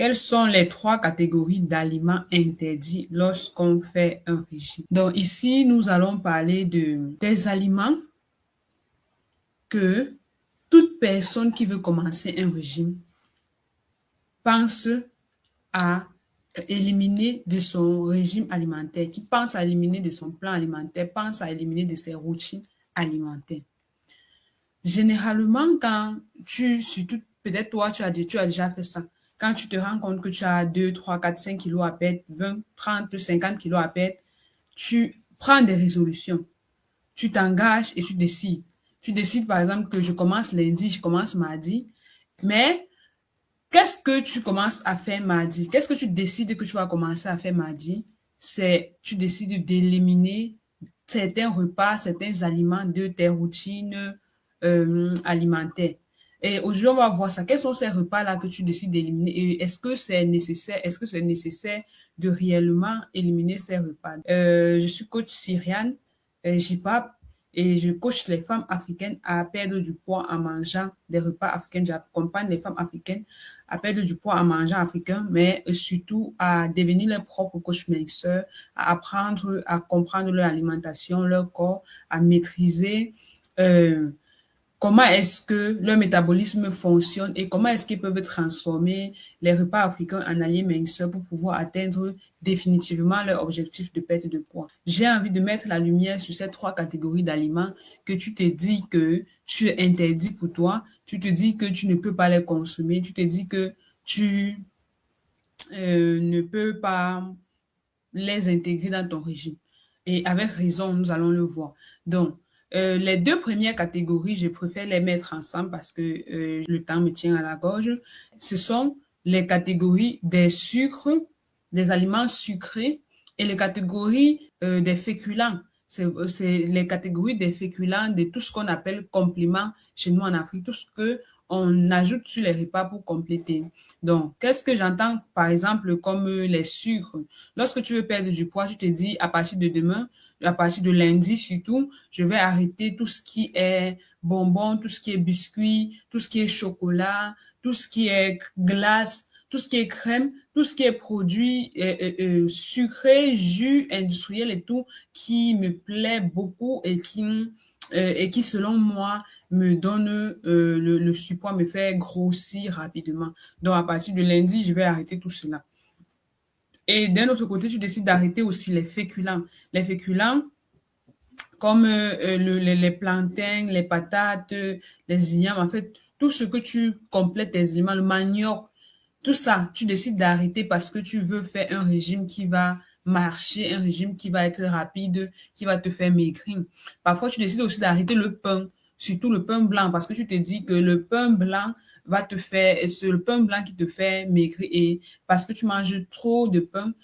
Quelles sont les trois catégories d'aliments interdits lorsqu'on fait un régime? Donc ici, nous allons parler des aliments que toute personne qui veut commencer un régime pense à éliminer de son régime alimentaire, qui pense à éliminer de son plan alimentaire, pense à éliminer de ses routines alimentaires. Généralement, quand surtout peut-être toi, tu as déjà fait ça. Quand tu te rends compte que tu as 2, 3, 4, 5 kilos à perdre, 20, 30, 50 kilos à perdre, tu prends des résolutions. Tu t'engages et tu décides. Tu décides, par exemple, que je commence lundi, je commence mardi. Mais qu'est-ce que tu commences à faire mardi? Qu'est-ce que tu décides que tu vas commencer à faire mardi? Tu décides d'éliminer certains repas, certains aliments de tes routines alimentaires. Et aujourd'hui, on va voir ça. Quels sont ces repas-là que tu décides d'éliminer? Et est-ce que c'est nécessaire? Est-ce que c'est nécessaire de réellement éliminer ces repas? Je suis coach Cyriane, JPAP, et je coach les femmes africaines à perdre du poids en mangeant des repas africains. J'accompagne les femmes africaines à perdre du poids en mangeant africain, mais surtout à devenir leur propre coach minceur, à apprendre à comprendre leur alimentation, leur corps, à maîtriser euh, comment est-ce que leur métabolisme fonctionne et comment est-ce qu'ils peuvent transformer les repas africains en alliés minceurs pour pouvoir atteindre définitivement leur objectif de perte de poids. J'ai envie de mettre la lumière sur ces trois catégories d'aliments que tu te dis que tu es interdit pour toi, tu te dis que tu ne peux pas les consommer, tu te dis que tu ne peux pas les intégrer dans ton régime. Et avec raison, nous allons le voir. Donc, les deux premières catégories, je préfère les mettre ensemble parce que le temps me tient à la gorge. Ce sont les catégories des sucres, des aliments sucrés et les catégories des féculents. C'est les catégories des féculents, de tout ce qu'on appelle compléments chez nous en Afrique, tout ce que on ajoute sur les repas pour compléter. Donc, qu'est-ce que j'entends, par exemple, comme les sucres? Lorsque tu veux perdre du poids, tu te dis, à partir de demain, à partir de lundi surtout, je vais arrêter tout ce qui est bonbons, tout ce qui est biscuits, tout ce qui est chocolat, tout ce qui est glace, tout ce qui est crème, tout ce qui est produits sucrés, jus industriels et tout, qui me plaît beaucoup et qui, selon moi, me donne le surpoids, me fait grossir rapidement. Donc, à partir de lundi, je vais arrêter tout cela. Et d'un autre côté, tu décides d'arrêter aussi les féculents. Les féculents, comme les plantains, les patates, les ignames, en fait, tout ce que tu complètes tes aliments, le manioc, tout ça, tu décides d'arrêter parce que tu veux faire un régime qui va marcher, un régime qui va être rapide, qui va te faire maigrir. Parfois, tu décides aussi d'arrêter le pain, surtout le pain blanc, parce que tu te dis que le pain blanc va te faire, c'est le pain blanc qui te fait maigrir et parce que tu manges trop de pain,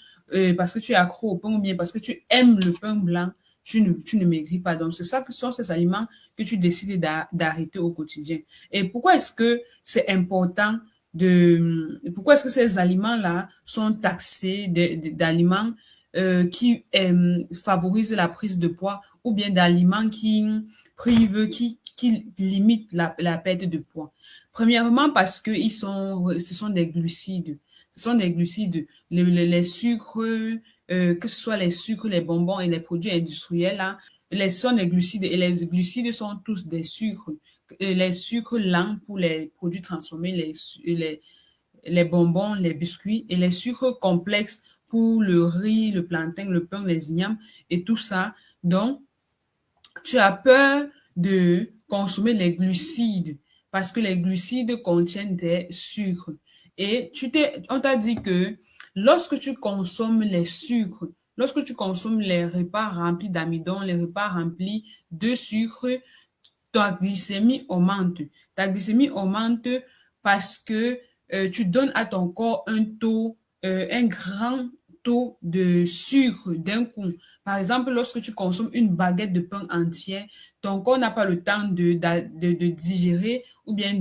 parce que tu es accro au pain ou bien parce que tu aimes le pain blanc, tu ne maigris pas. Donc, c'est ça que sont ces aliments que tu décides d'arrêter au quotidien. Et pourquoi est-ce que c'est important pourquoi est-ce que ces aliments-là sont taxés d'aliments qui favorisent la prise de poids ou bien d'aliments qui limitent la perte de poids? Premièrement, parce que ce sont des glucides. Ce sont des glucides. Les sucres, que ce soit les sucres, les bonbons et les produits industriels, là, sont des glucides et les glucides sont tous des sucres. Les sucres lents pour les produits transformés, les bonbons, les biscuits et les sucres complexes pour le riz, le plantain, le pain, les ignames et tout ça. Donc, tu as peur de consommer les glucides parce que les glucides contiennent des sucres. Et on t'a dit que lorsque tu consommes les sucres, lorsque tu consommes les repas remplis d'amidon, les repas remplis de sucre, ta glycémie augmente. Ta glycémie augmente parce que tu donnes à ton corps un grand taux de sucre d'un coup. Par exemple, lorsque tu consommes une baguette de pain entière, ton corps n'a pas le temps de digérer ou bien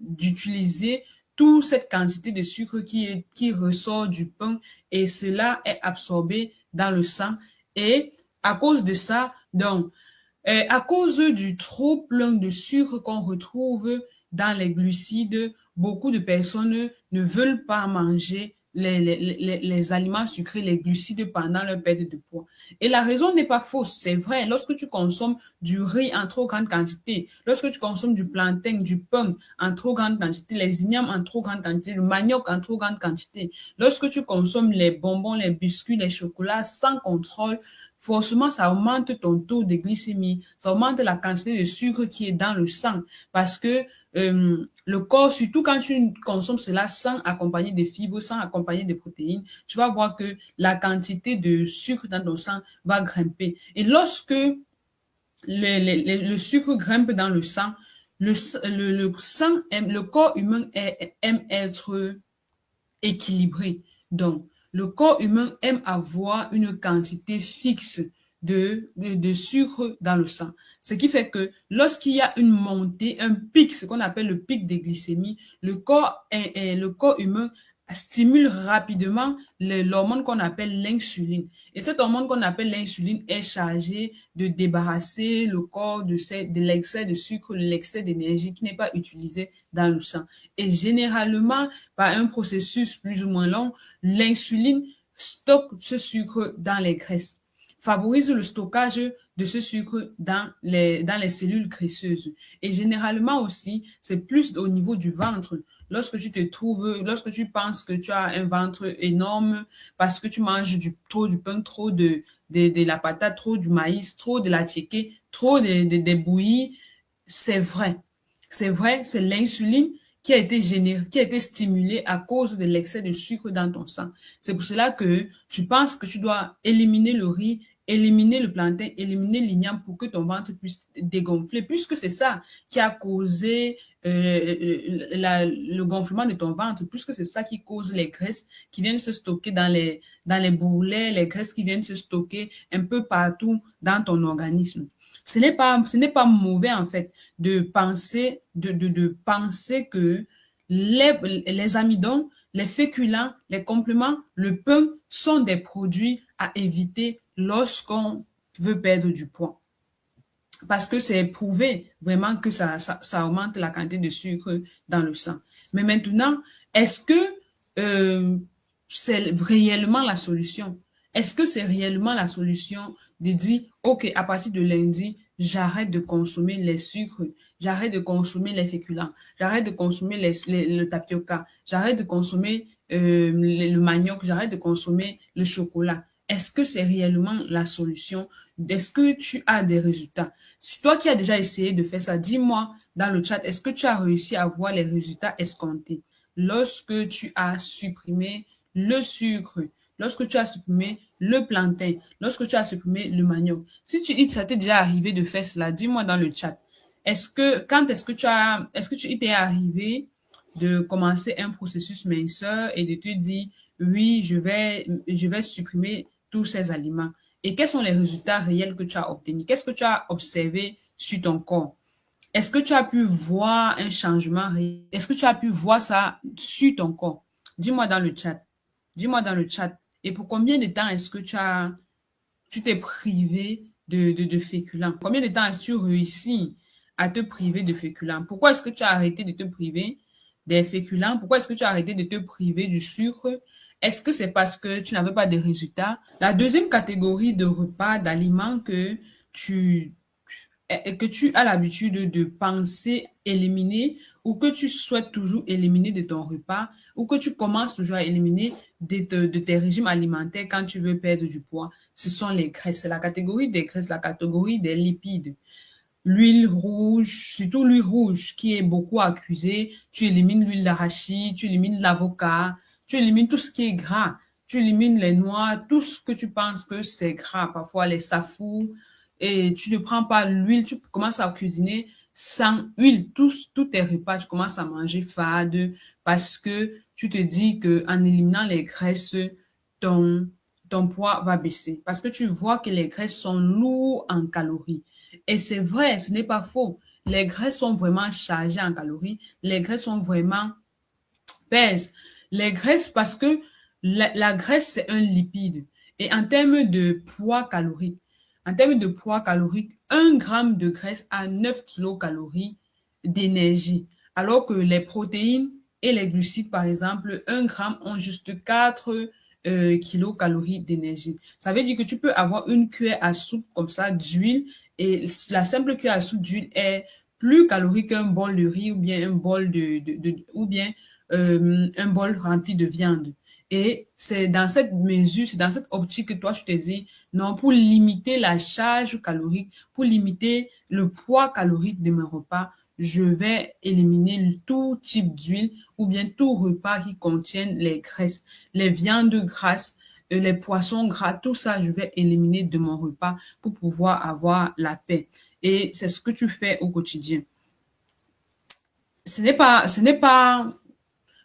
d'utiliser toute cette quantité de sucre qui ressort du pain et cela est absorbé dans le sang. Et à cause de ça, donc, à cause du trop plein de sucre qu'on retrouve dans les glucides, beaucoup de personnes ne veulent pas manger les aliments sucrés, les glucides pendant leur perte de poids. Et la raison n'est pas fausse, c'est vrai. Lorsque tu consommes du riz en trop grande quantité, lorsque tu consommes du plantain, du pain en trop grande quantité, les ignames en trop grande quantité, le manioc en trop grande quantité, lorsque tu consommes les bonbons, les biscuits, les chocolats sans contrôle, forcément, ça augmente ton taux de glycémie, ça augmente la quantité de sucre qui est dans le sang parce que le corps, surtout quand tu consommes cela sans accompagner de fibres, sans accompagner de protéines, tu vas voir que la quantité de sucre dans ton sang va grimper. Et lorsque le sucre grimpe dans le sang, le sang aime, le corps humain aime être équilibré. Donc, le corps humain aime avoir une quantité fixe de sucre dans le sang. Ce qui fait que lorsqu'il y a une montée, un pic, ce qu'on appelle le pic de glycémie, le corps humain stimule rapidement l'hormone qu'on appelle l'insuline. Et cette hormone qu'on appelle l'insuline est chargée de débarrasser le corps de l'excès de sucre, de l'excès d'énergie qui n'est pas utilisé dans le sang. Et généralement, par un processus plus ou moins long, l'insuline stocke ce sucre dans les graisses, favorise le stockage de ce sucre dans les cellules graisseuses. Et généralement aussi, c'est plus au niveau du ventre. Lorsque tu penses que tu as un ventre énorme parce que tu manges trop du pain, trop de la patate, trop du maïs, trop de la tchéké, trop des bouillies, c'est vrai. C'est vrai, c'est l'insuline qui a été stimulée à cause de l'excès de sucre dans ton sang. C'est pour cela que tu penses que tu dois éliminer le riz, éliminer le plantain, éliminer l'igname pour que ton ventre puisse dégonfler, puisque c'est ça qui a causé le gonflement de ton ventre, puisque c'est ça qui cause les graisses qui viennent se stocker dans les bourrelets, les graisses qui viennent se stocker un peu partout dans ton organisme. Ce n'est pas mauvais, en fait, de penser que les amidons, les féculents, les compléments, le pain sont des produits à éviter lorsqu'on veut perdre du poids. Parce que c'est prouvé vraiment que ça augmente la quantité de sucre dans le sang. Mais maintenant, est-ce que c'est réellement la solution? Est-ce que c'est réellement la solution de dire, OK, à partir de lundi, j'arrête de consommer les sucres, j'arrête de consommer les féculents, j'arrête de consommer le tapioca, j'arrête de consommer le manioc, j'arrête de consommer le chocolat. Est-ce que c'est réellement la solution? Est-ce que tu as des résultats? Si toi qui as déjà essayé de faire ça, dis-moi dans le chat, est-ce que tu as réussi à voir les résultats escomptés lorsque tu as supprimé le sucre, lorsque tu as supprimé le plantain, lorsque tu as supprimé le manioc? Si ça t'est déjà arrivé de faire cela, dis-moi dans le chat. Est-ce que il t'est arrivé de commencer un processus minceur et de te dire, oui, je vais supprimer tous ces aliments. Et quels sont les résultats réels que tu as obtenus? Qu'est-ce que tu as observé sur ton corps? Est-ce que tu as pu voir un changement réel? Est-ce que tu as pu voir ça sur ton corps? Dis-moi dans le chat. Dis-moi dans le chat. Et pour combien de temps est-ce que tu t'es privé de féculents? Combien de temps est-ce que tu réussis à te priver de féculents? Pourquoi est-ce que tu as arrêté de te priver des féculents? Pourquoi est-ce que tu as arrêté de te priver du sucre? Est-ce que c'est parce que tu n'avais pas de résultats? La deuxième catégorie de repas, d'aliments que tu as l'habitude de penser éliminer ou que tu souhaites toujours éliminer de ton repas ou que tu commences toujours à éliminer de tes régimes alimentaires quand tu veux perdre du poids, ce sont les graisses. C'est la catégorie des graisses, la catégorie des lipides. L'huile rouge, surtout l'huile rouge qui est beaucoup accusée, tu élimines l'huile d'arachide, tu élimines l'avocat, tu élimines tout ce qui est gras, tu élimines les noix, tout ce que tu penses que c'est gras, parfois les safous, et tu ne prends pas l'huile, tu commences à cuisiner sans huile, tous tes repas, tu commences à manger fade parce que tu te dis que en éliminant les graisses, ton, ton poids va baisser. Parce que tu vois que les graisses sont lourdes en calories. Et c'est vrai, ce n'est pas faux. Les graisses sont vraiment chargées en calories. Les graisses sont vraiment pèsent. Les graisses, parce que la graisse, c'est un lipide. Et en termes de poids calorique, 1 gramme de graisse a 9 kilocalories d'énergie. Alors que les protéines et les glucides, par exemple, 1 gramme ont juste 4 kilocalories d'énergie. Ça veut dire que tu peux avoir une cuillère à soupe comme ça d'huile et la simple cuillère à soupe d'huile est plus calorique qu'un bol de riz ou bien un bol ou bien un bol rempli de viande. Et c'est dans cette mesure, c'est dans cette optique que toi, je te dis, non, pour limiter la charge calorique, pour limiter le poids calorique de mes repas, je vais éliminer tout type d'huile ou bien tout repas qui contienne les graisses, les viandes grasses, les poissons gras, tout ça, je vais éliminer de mon repas pour pouvoir avoir la paix. Et c'est ce que tu fais au quotidien. Ce n'est pas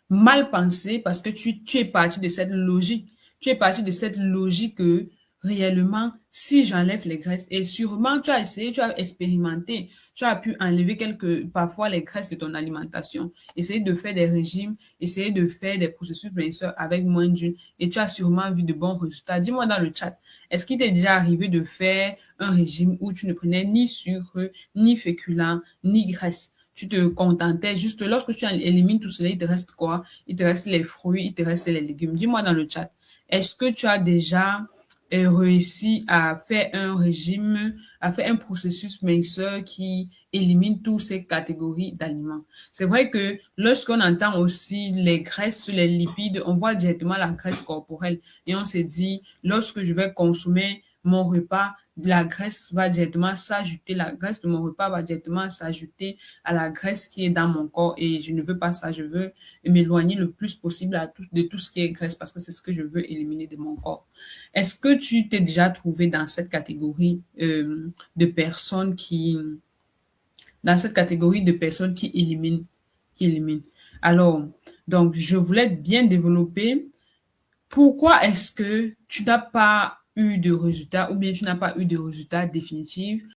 mal pensé parce que tu es parti de cette logique. Tu es parti de cette logique que réellement, si j'enlève les graisses, et sûrement tu as essayé, tu as expérimenté, tu as pu enlever parfois les graisses de ton alimentation, essayer de faire des régimes, essayer de faire des processus minceurs avec moins d'huile, et tu as sûrement vu de bons résultats. Dis-moi dans le chat, est-ce qu'il t'est déjà arrivé de faire un régime où tu ne prenais ni sucre, ni féculents, ni graisse? Tu te contentais juste, lorsque tu élimines tout cela, il te reste quoi? Il te reste les fruits, il te reste les légumes. Dis-moi dans le chat, est-ce que tu as déjà réussi à faire un régime, à faire un processus minceur qui élimine toutes ces catégories d'aliments? C'est vrai que lorsqu'on entend aussi les graisses, les lipides, on voit directement la graisse corporelle et on se dit, lorsque je vais consommer mon repas, la graisse va directement s'ajouter, la graisse de mon repas va directement s'ajouter à la graisse qui est dans mon corps et je ne veux pas ça, je veux m'éloigner le plus possible de tout ce qui est graisse parce que c'est ce que je veux éliminer de mon corps. Est-ce que tu t'es déjà trouvé dans cette catégorie de personnes qui éliminent? Alors, donc, je voulais bien développer pourquoi est-ce que tu n'as pas eu de résultat ou bien tu n'as pas eu de résultat définitif